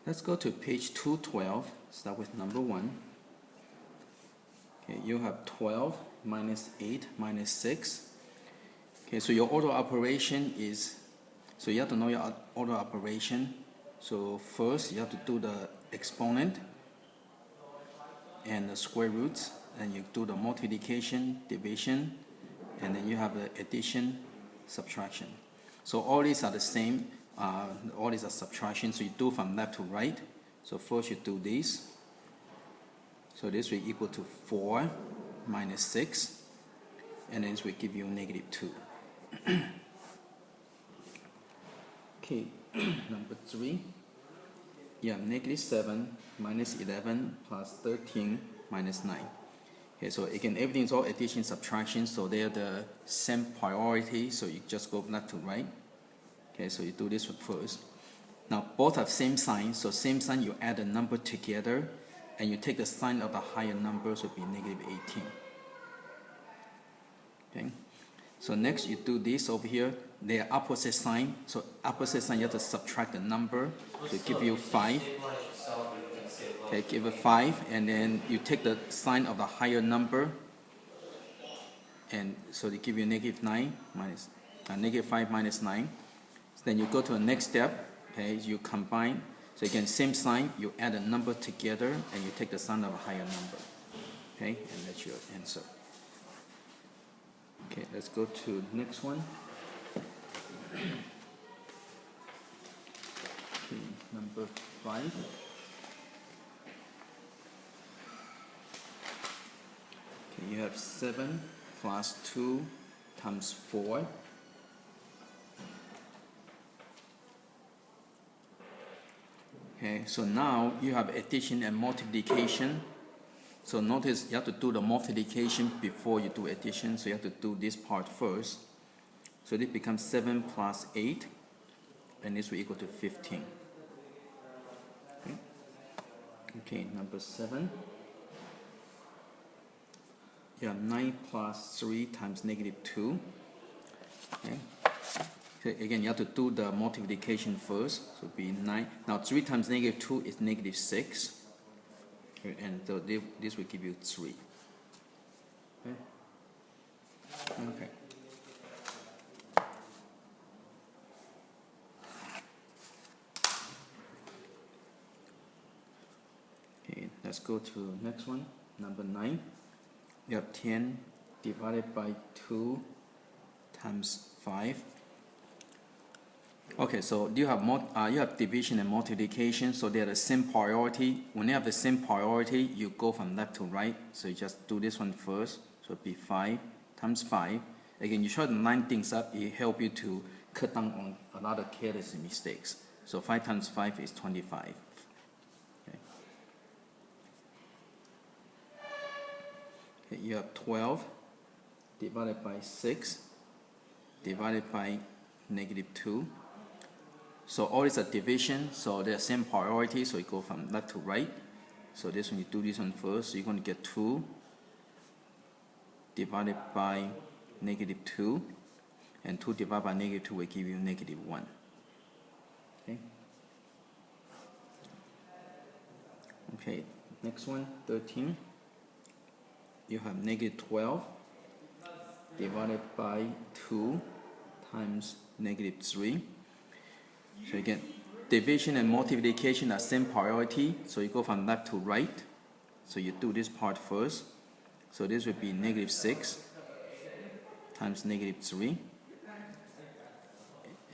Let's go to page 212, start with number 1. Okay, you have 12 minus 8 minus 6. Okay, so your order operation is, so you have to know your order operation. So first you have to do the exponent and the square roots, and you do the multiplication, division, and then you have the addition, subtraction. So all these are the same, all these are subtraction, so you do from left to right. So first you do this. So this will equal to 4 minus 6, and then this will give you negative 2. Okay, number 3. You have negative 7 minus 11 plus 13 minus 9. Okay, so again, everything is all addition, subtraction, so they're the same priority, so you just go left to right. Okay, so you do this one first. Now, both have same sign, so same sign, you add the number together, and you take the sign of the higher number, so it will be negative 18. Okay, so next you do this over here. They are opposite sign, so opposite sign you have to subtract the number, so give you 5. Okay, give it 5, and then you take the sign of the higher number, and so they give you negative 9 minus negative 5 minus 9. So then you go to the next step. Okay, you combine. So again, same sign, you add a number together, and you take the sign of a higher number. Okay, and that's your answer. Okay, let's go to the next one. Okay, number 5. Okay, you have 7 plus 2 times 4. Okay, so now you have addition and multiplication. So notice you have to do the multiplication before you do addition, so you have to do this part first. So this becomes 7 plus 8, and this will equal to 15. Okay, okay, number 7. You have 9 plus 3 times negative 2. Okay. So again, you have to do the multiplication first, so it will be 9. Now 3 times negative 2 is negative 6. Okay, and so this will give you 3. Okay. Okay. Okay, let's go to the next one, number 9. You have 10 divided by 2 times 5. Okay, so you have division and multiplication, so they are the same priority. When you have the same priority, you go from left to right. So you just do this one first. So it'll be 5 times 5. Again, you try to line things up. It helps you to cut down on a lot of careless mistakes. So 5 times 5 is 25. Okay. Okay, you have 12 divided by 6 divided by negative 2. So all is a division, so they're same priority, so you go from left to right. So this one, you do this one first, so you're going to get 2 divided by negative 2, and 2 divided by negative 2 will give you negative 1. Okay. Okay, next one, 13. You have negative 12 divided by 2 times negative 3. So again, division and multiplication are same priority, so you go from left to right. So you do this part first. So this would be negative 6 times negative 3.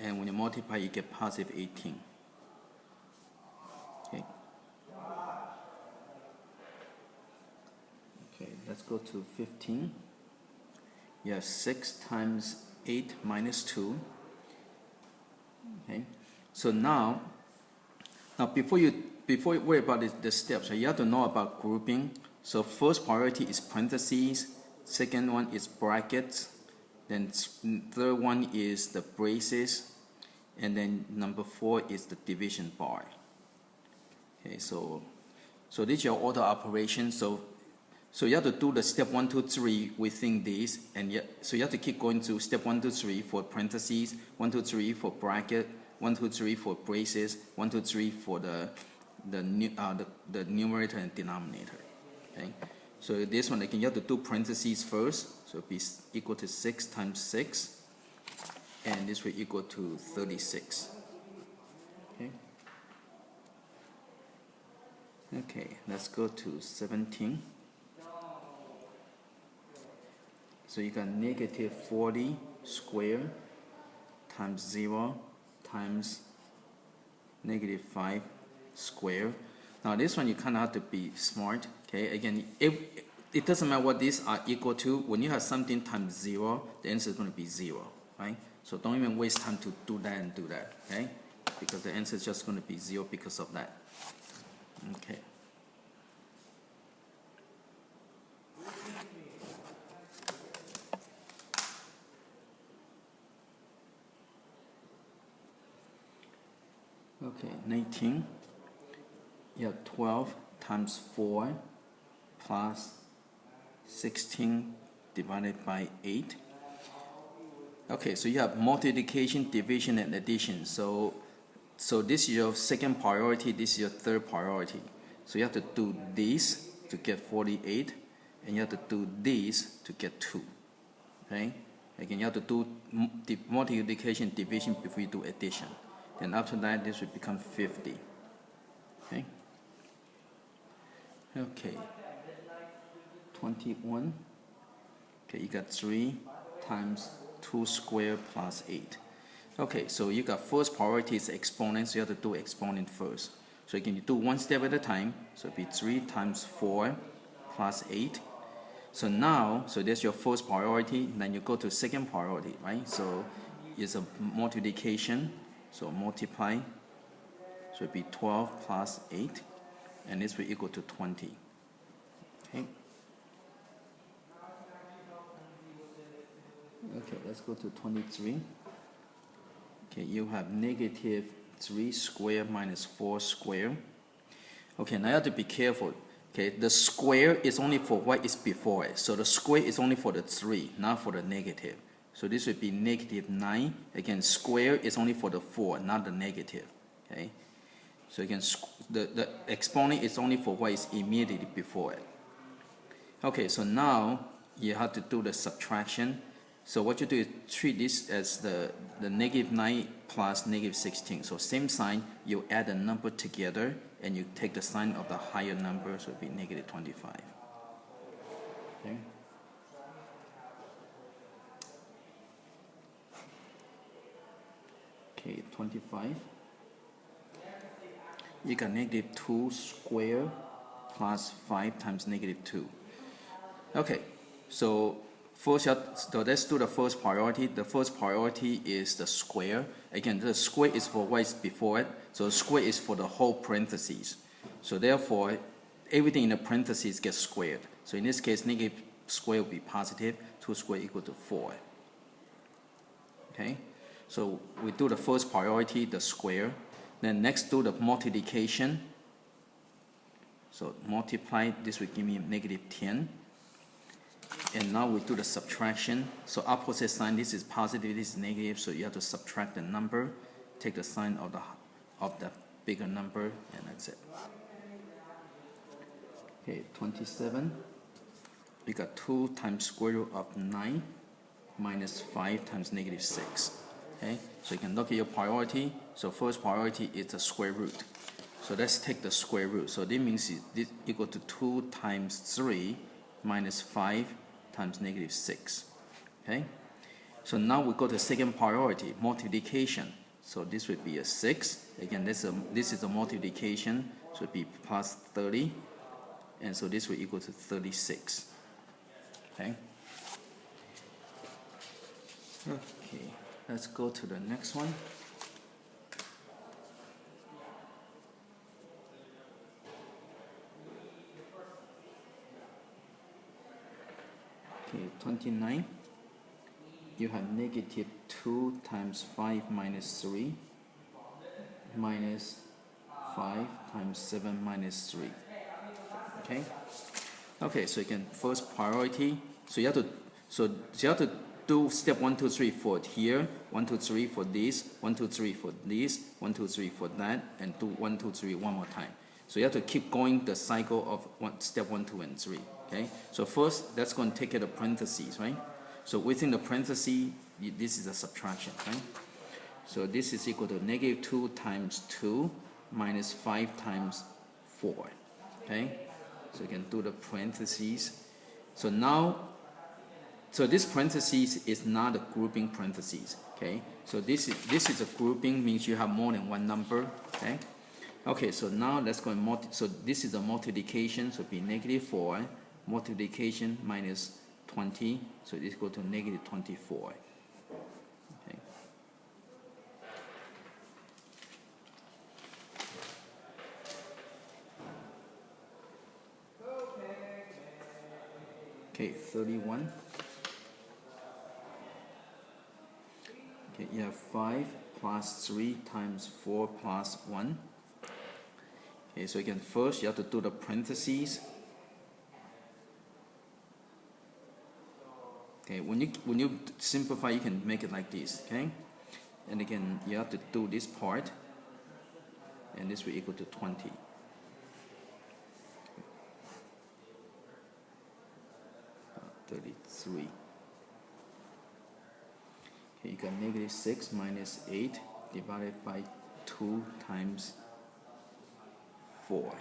And when you multiply, you get positive 18. Okay. Okay, let's go to 15. You have 6 times 8 minus 2. Okay. So now before you worry about the steps, you have to know about grouping. So first priority is parentheses, second one is brackets, then third one is the braces, and then number 4 is the division bar. Okay, so this is your order operation. So you have to do the step 1, 2, 3 within this, and so you have to keep going to step 1, 2, 3 for parentheses, 1, 2, 3 for bracket, 1, 2, 3 for braces, 1, 2, 3 for the the numerator and denominator. Okay, so this one again you have to do parentheses first, so it'll be equal to 6 times 6, and this will equal to 36. Okay. Okay, let's go to 17. So you got negative 40 squared times 0 times negative 5 squared. Now this one you kind of have to be smart. Okay, again, it doesn't matter what these are equal to. When you have something times 0, the answer is going to be 0, right? So don't even waste time to do that and do that, okay? Because the answer is just going to be 0 because of that. Okay. Okay, 19. You have 12 times 4 plus 16 divided by 8. Okay, so you have multiplication, division, and addition. So this is your second priority, this is your third priority. So you have to do this to get 48, and you have to do this to get 2. Okay? Again, you have to do multiplication, division before you do addition. Then after that, this will become 50. Okay? Okay. 21. Okay, you got 3 times 2 squared plus 8. Okay, so you got first priority is exponent, so you have to do exponent first. So you can do one step at a time. So it'll be 3 times 4 plus 8. So now, so that's your first priority. Then you go to second priority, right? So it's a multiplication. So multiply. So it'll be 12 plus 8. And this will equal to 20. Okay. Okay, let's go to 23. Okay, you have negative 3 squared minus 4 squared. Okay, now you have to be careful. Okay, the square is only for what is before it. So the square is only for the 3, not for the negative. So this would be negative 9. Again, square is only for the 4, not the negative. Okay, so again, the exponent is only for what is immediately before it. Okay, so now you have to do the subtraction. So what you do is treat this as the negative 9 plus negative 16. So same sign, you add the number together and you take the sign of the higher number, so it will be negative 25. Okay. Okay, 25. You got negative 2 squared plus 5 times negative 2. Okay, so first, so let's do the first priority. The first priority is the square. Again, the square is for what is before it. So the square is for the whole parentheses. So therefore, everything in the parentheses gets squared. So in this case, negative square will be positive. 2 squared equal to 4. Okay, so we do the first priority, the square. Then next do the multiplication. So multiply, this will give me negative 10. And now we do the subtraction. So opposite sign, this is positive, this is negative, so you have to subtract the number, take the sign of the bigger number, and that's it. Okay, 27. We got 2 times square root of 9 minus 5 times negative 6. Okay, so you can look at your priority. So first priority is the square root. So let's take the square root. So this means this equal to 2 times 3 minus 5 times negative 6. Okay, so now we go to second priority, multiplication. So this would be a 6. Again, this is a multiplication, so it would be plus 30. And so this will equal to 36. Okay. Okay, let's go to the next one. Okay, 29. You have negative 2 times 5 minus 3 minus 5 times 7 minus 3. Okay. Okay, so again, first priority. So you have to do step 1, 2, 3 for here, 1, 2, 3 for this, 1, 2, 3 for this, 1, 2, 3 for that, and do 1, 2, 3 one more time. So you have to keep going the cycle of step 1, 2, and 3. Okay. So first, that's going to take care of parentheses, right? So within the parentheses, this is a subtraction, right? So this is equal to negative 2 times 2 minus 5 times 4. Okay. So you can do the parentheses. So now, so this parentheses is not a grouping parentheses. Okay. So this is a grouping, means you have more than one number. Okay. Okay, so now let's go and so this is a multiplication, so be negative 4 multiplication minus 20, so it's equal to negative 24. Okay. Okay, 31. Okay, you have 5 plus 3 times 4 plus 1. Okay, so again, first you have to do the parentheses. Okay, when you simplify, you can make it like this. Okay, and again, you have to do this part, and this will equal to 20. 33. Okay, you got negative 6 minus 8 divided by 2 times 4.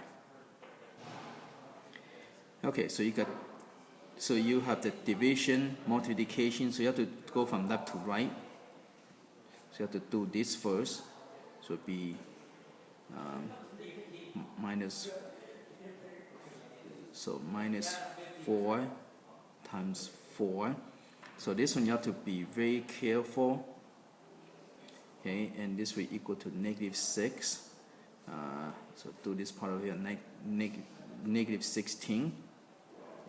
Okay, so you have the division, multiplication, so you have to go from left to right. So you have to do this first. So it'd be minus 4 times 4. So this one you have to be very careful. Okay, and this will equal to negative 6. So do this part over here, negative 16,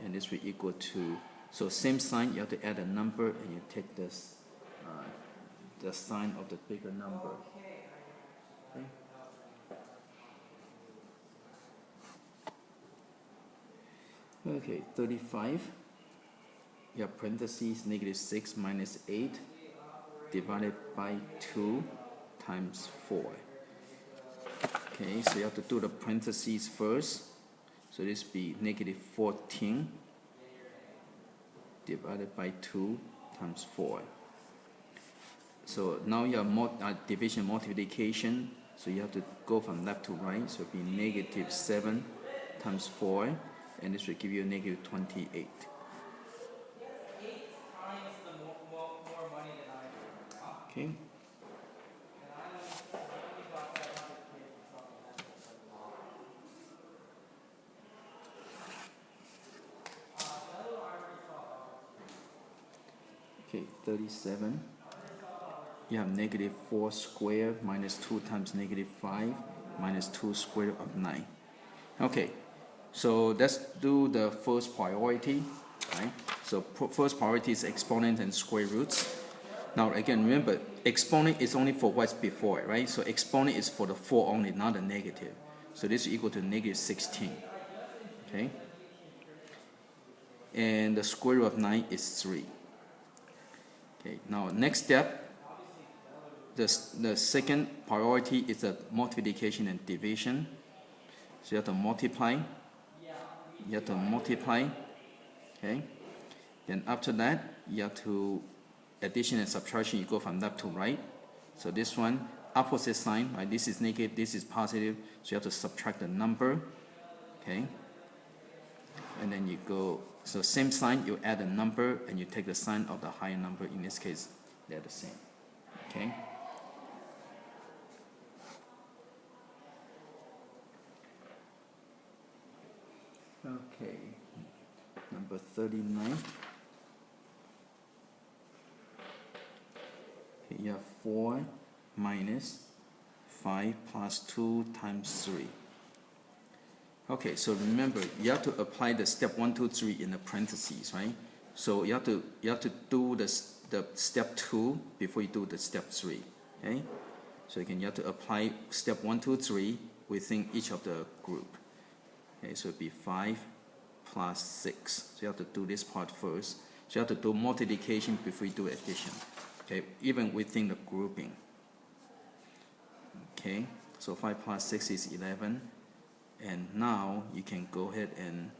and this will equal to, so same sign, you have to add a number, and you take this, the sign of the bigger number. Okay, 35, you have parentheses, negative 6 minus 8 divided by 2 times 4. Okay, so you have to do the parentheses first. So this be negative 14 divided by 2 times 4. So now you have division multiplication. So you have to go from left to right. So it will be negative 7 times 4. And this will give you a negative 28. Okay. Okay, 37. You have negative 4 squared minus 2 times negative 5 minus 2 squared of 9. Okay, so let's do the first priority. Right? So first priority is exponent and square roots. Now again, remember, exponent is only for what's before it, right? So exponent is for the 4 only, not the negative. So this is equal to negative 16. Okay? And the square root of 9 is 3. Okay, now next step, the second priority is the multiplication and division. So you have to multiply. You have to multiply. Okay? Then after that, you have to addition and subtraction, you go from left to right. So this one, opposite sign, right? This is negative, this is positive. So you have to subtract the number. Okay? And then you go, so same sign, you add a number and you take the sign of the higher number. In this case, they're the same. Okay? Okay. Number 39. Okay, you have 4 minus 5 plus 2 times 3. Okay, so remember, you have to apply the step 1, 2, 3 in the parentheses, right? So you have to do the step 2 before you do the step 3. Okay? So again, you have to apply step 1, 2, 3 within each of the group. Okay, so it'd be 5 plus 6. So you have to do this part first. So you have to do multiplication before you do addition. Okay, even within the grouping. Okay, so 5 plus 6 is 11. and now you can go ahead and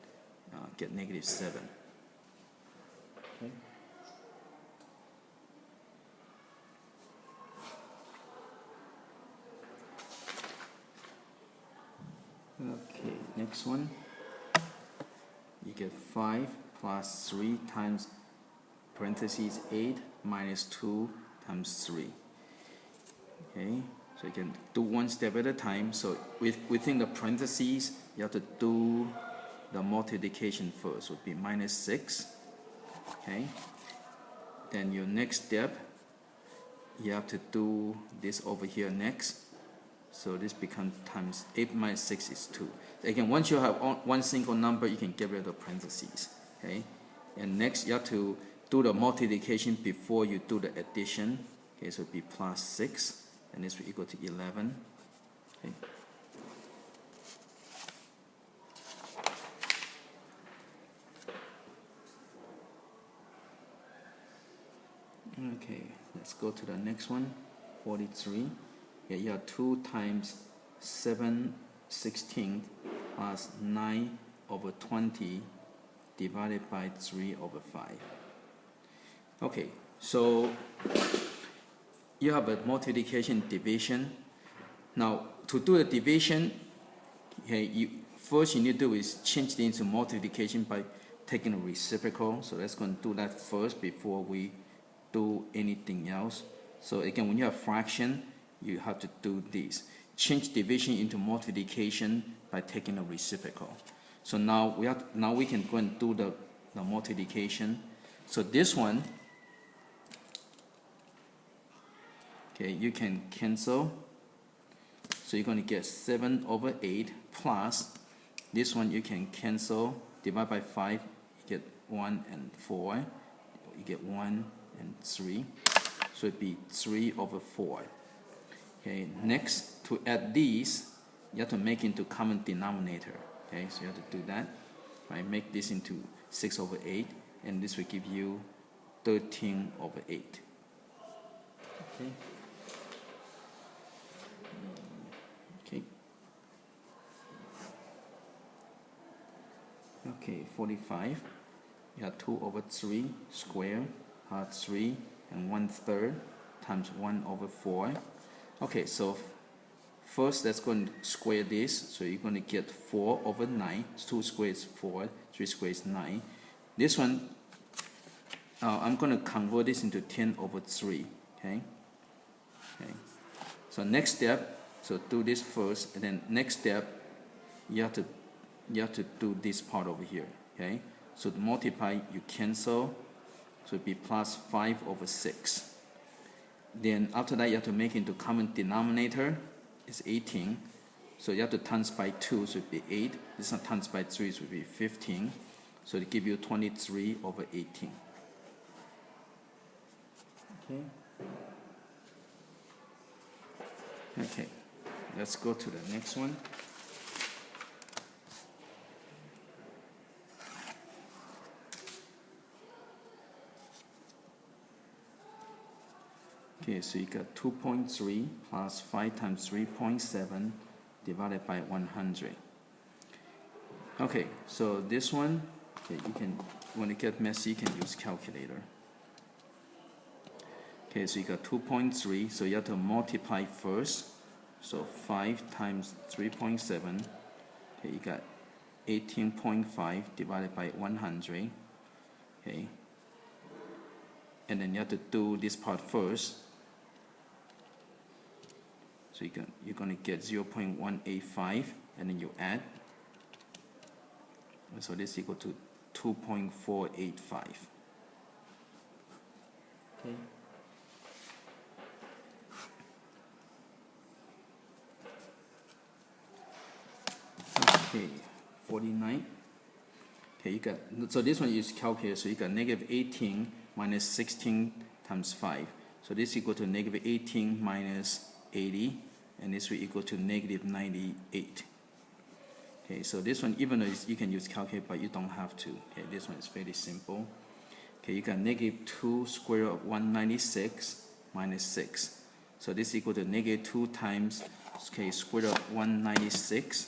get negative 7. Okay. Okay, next one. You get 5 plus 3 times parentheses 8 minus 2 times 3. Okay, so you can do one step at a time. So within the parentheses, you have to do the multiplication first. Would be minus 6. Okay, then your next step, you have to do this over here next. So this becomes times 8 minus 6 is 2. Again, once you have one single number, you can get rid of the parentheses. Okay, and next you have to do the multiplication before you do the addition. Okay, so it would be plus 6, and this will equal to 11. Okay. Okay, let's go to the next one, 43. Yeah, you have 2 times 7/16 plus 9 over 20 divided by 3 over 5. Okay, so you have a multiplication division. Now, to do the division, okay, first you need to do is change it into multiplication by taking a reciprocal. So let's go and do that first before we do anything else. So again, when you have fraction, you have to do this. Change division into multiplication by taking a reciprocal. So now we can go and do the multiplication. So this one, okay, you can cancel. So you're going to get 7 over 8 plus this one you can cancel. Divide by 5, you get 1 and 4. You get 1 and 3. So it'd be 3 over 4. Okay, next, to add these, you have to make into common denominator. Okay, so you have to do that. Right, make this into 6 over 8, and this will give you 13 over 8. Okay. Okay. Okay, 45. You have 2 over 3 square, 3 and 1/3 times 1 over 4. Okay, so first let's go and square this. So you're going to get 4 over 9. 2 squared is 4, 3 squared is 9. This one, I'm going to convert this into 10 over 3. Okay. Okay. So next step, so do this first, and then next step, you have to do this part over here. Okay. So to multiply, you cancel. So it'd be plus 5 over 6. Then after that, you have to make into common denominator. It's 18. So you have to times by 2, so it'd be 8. This one times by 3, so it would be 15. So it give you 23 over 18. Okay. Okay. Let's go to the next one. Okay, so you got 2.3 plus 5 times 3.7 divided by 100. Okay, so this one, okay, you can, when it gets messy, you can use calculator. Okay, so you got 2.3, so you have to multiply first. So 5 times 3.7, okay, you got 18.5 divided by 100. Okay, and then you have to do this part first. So you're going to get 0.185, and then you add. So this is equal to 2.485. Okay. Okay, 49. Okay, you got, so this one is calculated. So you got negative 18 minus 16 times 5. So this is equal to negative 18 minus 80, and this will equal to negative 98. Okay, so this one, even though you can use calculator, but you don't have to. Okay, this one is very simple. Okay, you got negative 2 square root of 196 minus 6. So this is equal to negative 2 times, okay, square root of 196.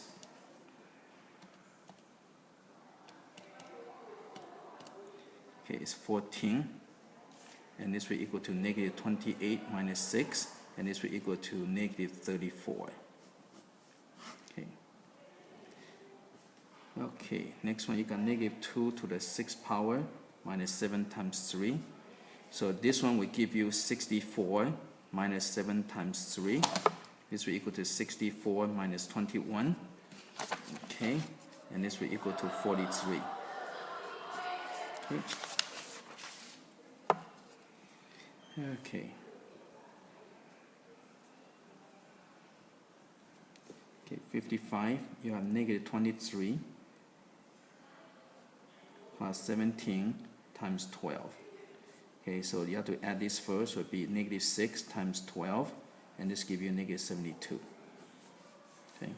Okay, it's 14. And this will equal to negative 28 minus 6. And this will equal to negative 34. Okay. Okay, next one you got negative 2 to the 6th power minus 7 times 3. So this one will give you 64 minus 7 times 3. This will equal to 64 minus 21. Okay, and this will equal to 43. Okay. Okay. Okay, 55, you have negative 23 plus 17 times 12. Okay, so you have to add this first, so it would be negative 6 times 12, and this gives you negative 72. Okay.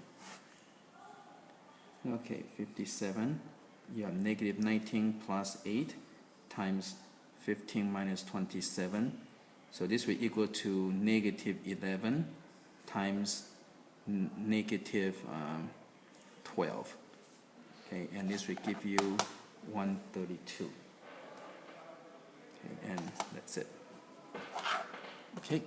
Okay, 57, you have negative 19 plus 8 times 15 minus 27. So this will equal to negative 11 times negative 12. Okay, and this will give you 132. Okay, and that's it. Okay.